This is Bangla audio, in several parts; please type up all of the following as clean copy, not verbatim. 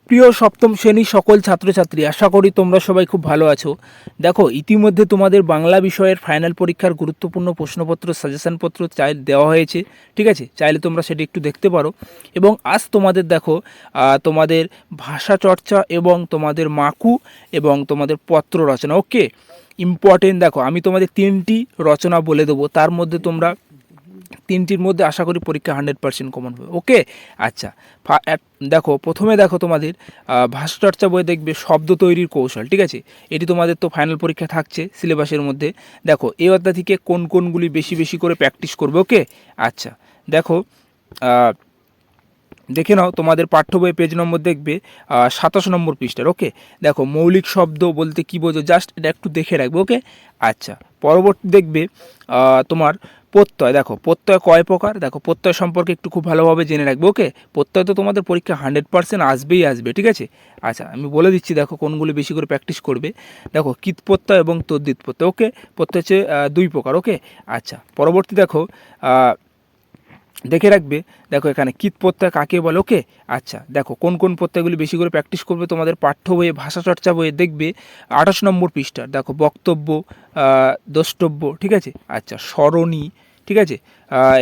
প্রিয় সপ্তম শ্রেণীর সকল ছাত্রছাত্রী, আশা করি তোমরা সবাই খুব ভালো আছো। দেখো, ইতিমধ্যে তোমাদের বাংলা বিষয়ের ফাইনাল পরীক্ষার গুরুত্বপূর্ণ প্রশ্নপত্র সাজেশনপত্র দেওয়া হয়েছে। ঠিক আছে, চাইলে তোমরা সেটি একটু দেখতে পারো। এবং আজ তোমাদের দেখো তোমাদের ভাষা চর্চা এবং তোমাদের মাকু এবং তোমাদের পত্র রচনা। ওকে, ইম্পর্টেন্ট। দেখো, আমি তোমাদের 3টি রচনা বলে দেবো, তার মধ্যে তোমরা 3টির মধ্যে আশা করি পরীক্ষা 100% কমন হবে। ওকে, আচ্ছা। দেখো, প্রথমে দেখো তোমাদের ভাষাচর্চা বই দেখবে শব্দ তৈরির কৌশল। ঠিক আছে, এটি তোমাদের তো ফাইনাল পরীক্ষা থাকছে সিলেবাসের মধ্যে। দেখো, এই অধ্যায় থেকে কোন কোনগুলি বেশি বেশি করে প্র্যাকটিস করবে। ওকে, আচ্ছা। দেখো, দেখে নাও তোমাদের পাঠ্য বই পেজ নম্বর দেখবে 27 নম্বর পৃষ্ঠার। ওকে, দেখো মৌলিক শব্দ বলতে কী বোঝো, জাস্ট এটা একটু দেখে রাখবে। ওকে, আচ্ছা। পরবর্তী দেখবে তোমার প্রত্যয়। দেখো, প্রত্যয় কয় প্রকার, দেখো প্রত্যয় সম্পর্কে একটু খুব ভালোভাবে জেনে রাখবে। ওকে, প্রত্যয় তো তোমাদের পরীক্ষা 100% আসবেই আসবে। ঠিক আছে, আচ্ছা আমি বলে দিচ্ছি, দেখো কোনগুলি বেশি করে প্র্যাকটিস করবে। দেখো, কীট প্রত্যয় এবং তদ্ধিত প্রত্যয়। ওকে, প্রত্যয় হচ্ছে 2 প্রকার। ওকে, আচ্ছা। পরবর্তী দেখো দেখে রাখবে, দেখো এখানে কীট প্রত্যয় কাকে বলে। ওকে, আচ্ছা। দেখো কোন কোন প্রত্যয়গুলি বেশি করে প্র্যাকটিস করবে তোমাদের পাঠ্য বইয়ে ভাষাচর্চা বইয়ে দেখবে 28 নম্বর পৃষ্ঠার। দেখো বক্তব্য, দ্রষ্টব্য। ঠিক আছে, আচ্ছা। স্মরণী। ঠিক আছে,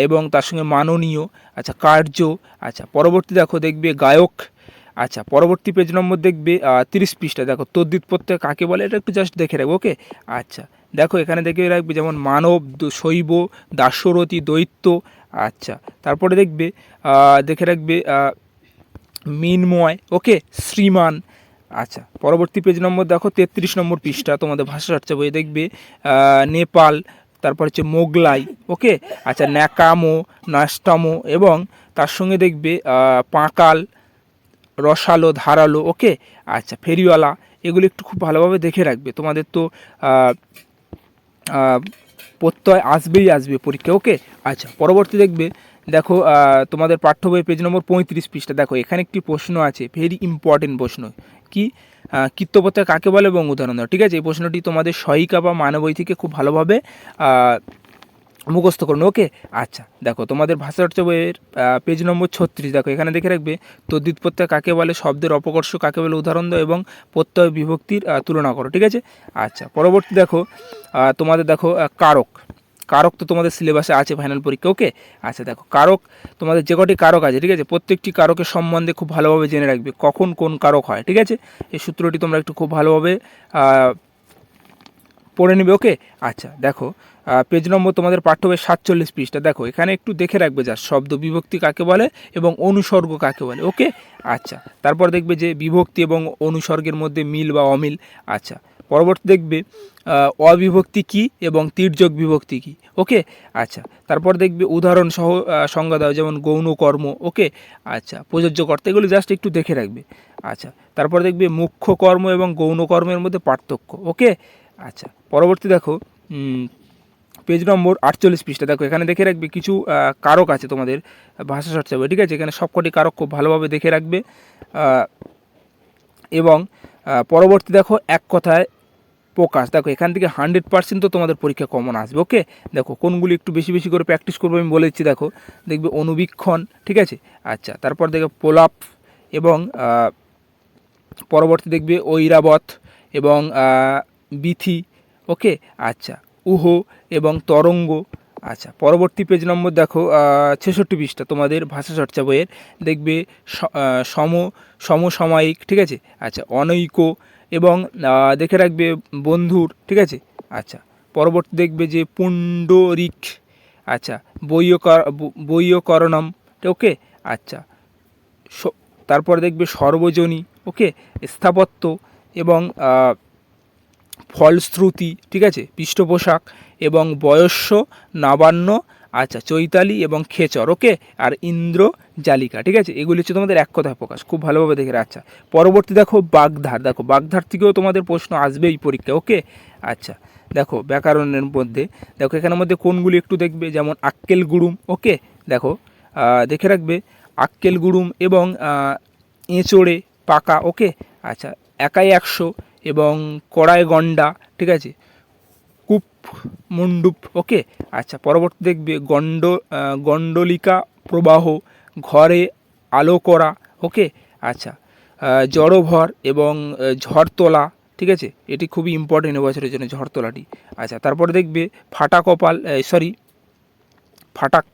এবং তার সঙ্গে মাননীয়। আচ্ছা, কার্য। আচ্ছা, পরবর্তী দেখো দেখবে গায়ক। আচ্ছা, পরবর্তী পেজ নম্বর দেখবে 30 পৃষ্ঠা। দেখো তদ্ধিত প্রত্যয় কাকে বলে, এটা একটু জাস্ট দেখে রাখবে। ওকে, আচ্ছা। দেখো এখানে দেখে রাখবে যেমন মানব, শৈব, দাসরথী, দৈত্য। আচ্ছা, তারপরে দেখবে দেখে রাখবে মিনময়। ওকে, শ্রীমান। আচ্ছা, পরবর্তী পেজ নম্বর দেখো 33 নম্বর পৃষ্ঠা তোমাদের ভাষাচর্চা বইয়ে দেখবে নেপাল, তারপর হচ্ছে মোগলাই। ওকে, আচ্ছা। ন্যাকামো, নাস্তামো এবং তার সঙ্গে দেখবে পাঁকাল, রসালো, ধারালো। ওকে, আচ্ছা। ফেরিওয়ালা। এগুলো একটু খুব ভালোভাবে দেখে রাখবে, তোমাদের তো প্রত্যয় আসবেই আসবে পরীক্ষা। ওকে, আচ্ছা। পরবর্তী দেখবে, দেখো তোমাদের পাঠ্য বই পেজ নম্বর 35 পৃষ্ঠা। দেখো এখানে একটি প্রশ্ন আছে, ভেরি ইম্পর্টেন্ট প্রশ্ন। কি, কীর্তপ্রত্যয় কাকে বলে এবং উদাহরণ দাও। ঠিক আছে, এই প্রশ্নটি তোমাদের সহায়িকা বা মানবই থেকে খুব ভালোভাবে মুখস্থ করুন। ওকে, আচ্ছা। দেখো তোমাদের ভাষাচর্চা বইয়ের পেজ নম্বর 36। দেখো এখানে দেখে রাখবে তদ্ধিত প্রত্যয় কাকে বলে, শব্দের অপকর্ষ কাকে বলে উদাহরণ দাও এবং প্রত্যয় বিভক্তির তুলনা করো। ঠিক আছে, আচ্ছা। পরবর্তী দেখো তোমাদের দেখো কারক। কারক তো তোমাদের সিলেবাসে আছে ফাইনাল পরীক্ষা। ওকে, আচ্ছা। দেখো কারক, তোমাদের যে কটি কারক আছে, ঠিক আছে, প্রত্যেকটি কারকের সম্বন্ধে খুব ভালোভাবে জেনে রাখবে, কখন কোন কারক হয়। ঠিক আছে, এই সূত্রটি তোমরা একটু খুব ভালোভাবে পড়ে নেবে। ওকে, আচ্ছা। দেখো পেজ নম্বর তোমাদের পাঠ্য বই 47 পৃষ্ঠা। দেখো এখানে একটু দেখে রাখবে যা শব্দ বিভক্তি কাকে বলে এবং অনুসর্গ কাকে বলে। ওকে, আচ্ছা। তারপর দেখবে যে বিভক্তি এবং অনুসর্গের মধ্যে মিল বা অমিল। আচ্ছা, পরবর্তী দেখবে অবিভক্তি কী এবং তির্যক বিভক্তি কী। ওকে, আচ্ছা। তারপর দেখবে উদাহরণ সহ সংজ্ঞা দাও, যেমন গৌণ কর্ম। ওকে, আচ্ছা। প্রযোজ্য কর্তা, এগুলো জাস্ট একটু দেখে রাখবে। আচ্ছা, তারপর দেখবে মুখ্য কর্ম এবং গৌণ কর্মের মধ্যে পার্থক্য। ওকে, আচ্ছা। পরবর্তী দেখো পেজ নম্বর 48 পৃষ্ঠা। দেখো এখানে দেখে রাখবে কিছু কারক আছে তোমাদের ভাষাচর্চা বই। ঠিক আছে, এখানে সবকটি কারক খুব ভালোভাবে দেখে রাখবে। এবং পরবর্তী দেখো এক কথায় প্রকাশ। দেখো এখান থেকে 100% তো তোমাদের পরীক্ষা কমন আসবে। ওকে, দেখো কোনগুলি একটু বেশি বেশি করে প্র্যাকটিস করবে আমি বলেছি। দেখো দেখবে অনুবীক্ষণ। ঠিক আছে, আচ্ছা। তারপর দেখবে প্রলাপ এবং পরবর্তী দেখবে ঐরাবত এবং বিথি। ওকে, আচ্ছা। উহ এবং তরঙ্গ। আচ্ছা, পরবর্তী পেজ নম্বর দেখো 66 পৃষ্ঠা তোমাদের ভাষাচর্চা বইয়ের। দেখবে সমসাময়িক। ঠিক আছে, আচ্ছা। অনৈক এবং দেখে রাখবে বন্ধুর। ঠিক আছে, আচ্ছা। পরবর্তী দেখবে যে পুণ্ডরিক। আচ্ছা, বৈয়করণম। ওকে, আচ্ছা। তারপর দেখবে সর্বজনী। ওকে, স্থাপত্য এবং ফলশ্রুতি। ঠিক আছে, পৃষ্ঠপোষক এবং বয়স্য, নবান্ন। আচ্ছা, চৈতালি এবং খেচর। ওকে, আর ইন্দ্র জালিকা। ঠিক আছে, এগুলি হচ্ছে তোমাদের এক কথায় প্রকাশ, খুব ভালোভাবে দেখে। আচ্ছা, পরবর্তী দেখো বাগধার। দেখো বাগধার থেকেও তোমাদের প্রশ্ন আসবেই পরীক্ষা। ওকে, আচ্ছা। দেখো ব্যাকরণের মধ্যে দেখো এখানের মধ্যে কোনগুলি একটু দেখবে, যেমন আক্কেল গুড়ুম। ওকে, দেখো দেখে রাখবে আক্কেল গুড়ুম এবং এঁচড়ে পাকা। ওকে, আচ্ছা। একাই 100 এবং কড়াই গন্ডা। ঠিক আছে, কূপ মণ্ডূপ। ওকে, আচ্ছা। পরবর্তী দেখবে গণ্ডলিকা প্রবাহ, ঘরে আলো করা। ওকে, আচ্ছা। জড়োভর এবং ঝড় তোলা, ঠিক আছে, এটি খুবই ইম্পর্টেন্ট এবছরের জন্য ঝড় তোলাটি। আচ্ছা, তারপরে দেখবে ফাটা কপাল, ফাটাক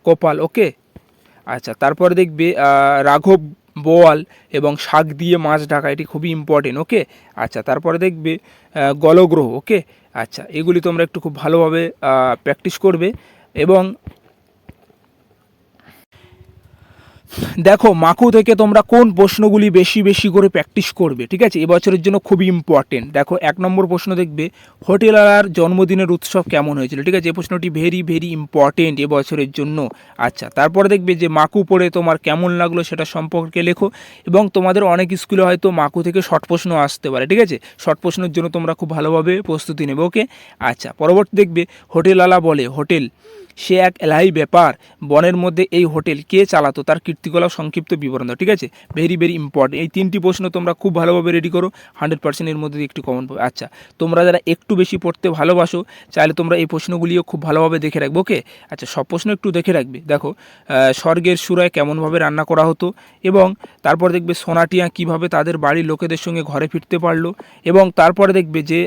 কপাল, ওকে। আচ্ছা, তারপরে দেখবে রাঘব বোয়াল এবং শাক দিয়ে মাছ ঢাকা, এটি খুবই ইম্পর্টেন্ট, ওকে। আচ্ছা, তারপরে দেখবে গলগ্রহ, ওকে। আচ্ছা, এগুলি তোমরা একটু খুব ভালোভাবে প্র্যাকটিস করবে। এবং দেখো মাকু থেকে তোমরা কোন প্রশ্নগুলি বেশি বেশি করে প্র্যাকটিস করবে, ঠিক আছে, এবছরের জন্য খুবই ইম্পর্টেন্ট। দেখো 1 নম্বর প্রশ্ন দেখবে হোটেলার জন্মদিনের উৎসব কেমন হয়েছিল, ঠিক আছে, এই প্রশ্নটি ভেরি ভেরি ইম্পর্টেন্ট এবছরের জন্য। আচ্ছা, তারপরে দেখবে যে মাকু পড়ে তোমার কেমন লাগলো সেটা সম্পর্কে লেখো। এবং তোমাদের অনেক স্কুলে হয়তো মাকু থেকে শর্ট প্রশ্ন আসতে পারে, ঠিক আছে, শর্ট প্রশ্নের জন্য তোমরা খুব ভালোভাবে প্রস্তুতি নেবে, ওকে। আচ্ছা, পরবর্তী দেখবে হোটেলওয়ালা বলে হোটেল সে এক এলাহি ব্যাপার, বনের মধ্যে এই হোটেল কে চালাতো, তার কীর্তিকলাপ সংক্ষিপ্ত বিবরণ দাও, ঠিক আছে, ভেরি ভেরি ইম্পর্টেন্ট। এই 3টি প্রশ্ন তোমরা খুব ভালোভাবে রেডি করো, 100% এর মধ্যে একটু কমন পাবে। আচ্ছা, তোমরা যারা একটু বেশি পড়তে ভালোবাসো চাইলে তোমরা এই প্রশ্নগুলিও খুব ভালোভাবে দেখে রাখবে, ওকে। আচ্ছা, সব প্রশ্ন একটু দেখে রাখবে। দেখো স্বর্গের সুরায় কেমনভাবে রান্না করা হতো, এবং তারপর দেখবে সোনাটিয়া কিভাবে তাদের বাড়ির লোকেদের সঙ্গে ঘরে ফিরতে পারলো, এবং তারপরে দেখবে যে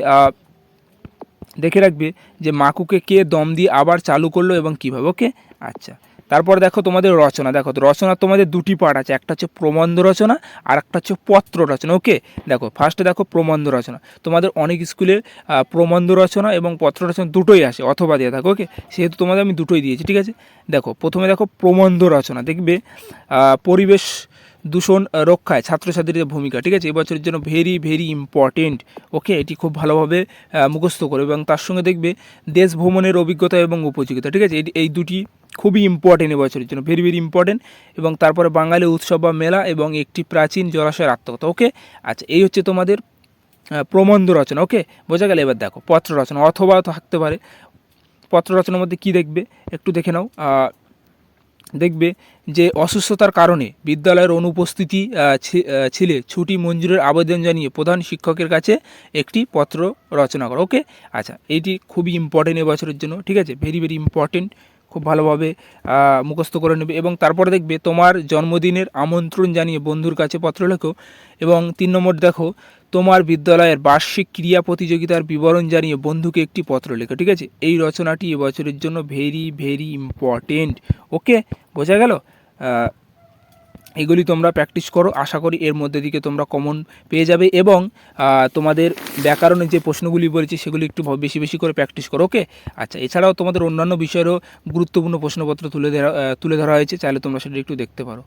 দেখে রাখবে যে মাকুকে কে দম দিয়ে আবার চালু করলো এবং কীভাবে, ওকে। আচ্ছা, তারপর দেখো তোমাদের রচনা, দেখো রচনা তোমাদের 2টি পার্ট আছে, একটা হচ্ছে প্রবন্ধ রচনা আর একটা হচ্ছে পত্র রচনা, ওকে। দেখো ফার্স্টে দেখো প্রবন্ধ রচনা, তোমাদের অনেক স্কুলে প্রবন্ধ রচনা এবং পত্র রচনা দুটোই আসে অথবা দিয়ে থাকো, ওকে, সেহেতু তোমাদের আমি দুটোই দিয়েছি, ঠিক আছে। দেখো প্রথমে দেখো প্রবন্ধ রচনা, দেখবে পরিবেশ দূষণ রক্ষায় ছাত্রছাত্রীদের ভূমিকা, ঠিক আছে, এবছরের জন্য ভেরি ভেরি ইম্পর্টেন্ট, ওকে। এটি খুব ভালোভাবে মুখস্থ করো। এবং তার সঙ্গে দেখবে দেশ ভ্রমণের অভিজ্ঞতা এবং উপযোগিতা, ঠিক আছে, এই দুটি খুবই ইম্পর্টেন্ট এবছরের জন্য, ভেরি ভেরি ইম্পর্টেন্ট। এবং তারপরে বাঙালি উৎসব বা মেলা এবং একটি প্রাচীন জলাশয়ের আত্মকথা, ওকে। আচ্ছা, এই হচ্ছে তোমাদের প্রবন্ধ রচনা, ওকে, বোঝা গেল। এবার দেখো পত্র রচনা অথবা থাকতে পারে। পত্র রচনার মধ্যে কি দেখবে একটু দেখে নাও। দেখবে যে অসুস্থতার কারণে বিদ্যালয়ের অনুপস্থিতি ছিলে ছুটি মঞ্জুরের আবেদন জানিয়ে প্রধান শিক্ষকের কাছে একটি পত্র রচনা করো, ওকে। আচ্ছা, এইটি খুবই ইম্পর্টেন্ট এবছরের জন্য, ঠিক আছে, ভেরি ভেরি ইম্পর্টেন্ট, খুব ভালোভাবে মুখস্থ করে নেবে। এবং তারপরে দেখবে তোমার জন্মদিনের আমন্ত্রণ জানিয়ে বন্ধুর কাছে পত্র লেখো। এবং 3 নম্বর দেখো তোমার বিদ্যালয়ের বার্ষিক ক্রীড়া প্রতিযোগিতার বিবরণ জানিয়ে বন্ধুকে একটি পত্র লেখো, ঠিক আছে, এই রচনাটি এবছরের জন্য ভেরি ভেরি ইম্পর্টেন্ট, ওকে, বোঝা গেল। এগুলি তোমরা প্র্যাকটিস করো, আশা করি এর মধ্যে দিকে তোমরা কমন পেয়ে যাবে। এবং তোমাদের ব্যাকরণের যে প্রশ্নগুলি বলেছি সেগুলি একটু বেশি বেশি করে প্র্যাকটিস করো, ওকে। আচ্ছা, এছাড়াও তোমাদের অন্যান্য বিষয়েরও গুরুত্বপূর্ণ প্রশ্নপত্র তুলে ধরা হয়েছে, চাইলে তোমরা সেটা একটু দেখতে পারো।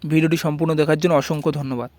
ভিডিওটি সম্পূর্ণ দেখার জন্য অসংখ্য ধন্যবাদ।